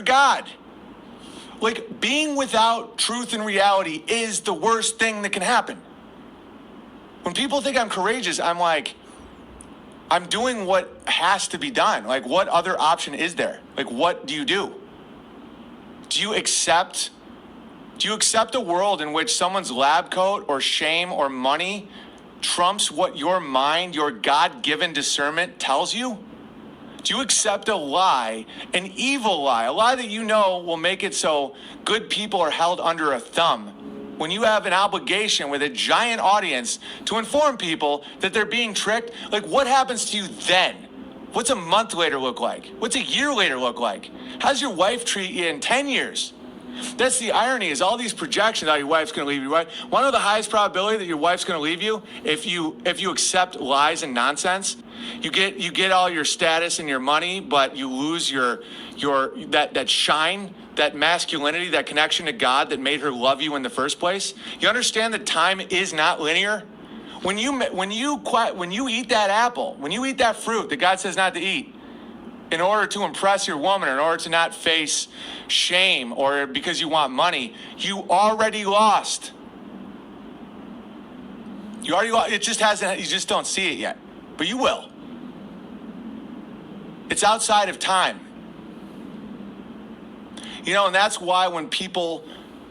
God. Like, being without truth and reality is the worst thing that can happen. When people think I'm courageous, I'm like, I'm doing what has to be done. Like, what other option is there? Like, what do you do? Do you accept a world in which someone's lab coat or shame or money trumps what your mind, your God-given discernment tells you? Do you accept a lie, an evil lie, a lie that you know will make it so good people are held under a thumb, when you have an obligation with a giant audience to inform people that they're being tricked? Like, what happens to you then? What's a month later look like? What's a year later look like? How's your wife treat you in 10 years? That's the irony, is all these projections, your wife's going to leave you, right? Want to know the highest probability that your wife's going to leave you? If you accept lies and nonsense, you get all your status and your money, but you lose your that shine, that masculinity, that connection to God that made her love you in the first place. You understand that time is not linear? When you eat that apple, when you eat that fruit that God says not to eat, in order to impress your woman, in order to not face shame, or because you want money, you already lost. You already lost. It just hasn't, you just don't see it yet. But you will. It's outside of time. And that's why when people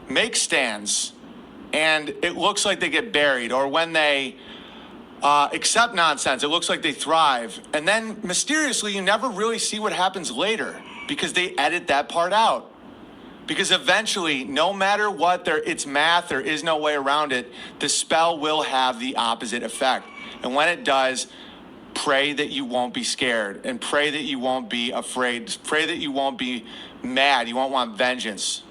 make stands and it looks like they get buried, or when they accept nonsense, it looks like they thrive, and then mysteriously you never really see what happens later, because they edit that part out. Because eventually, no matter what, it's math, there is no way around it, the spell will have the opposite effect. And when it does, pray that you won't be scared, and pray that you won't be afraid, pray that you won't be mad, you won't want vengeance.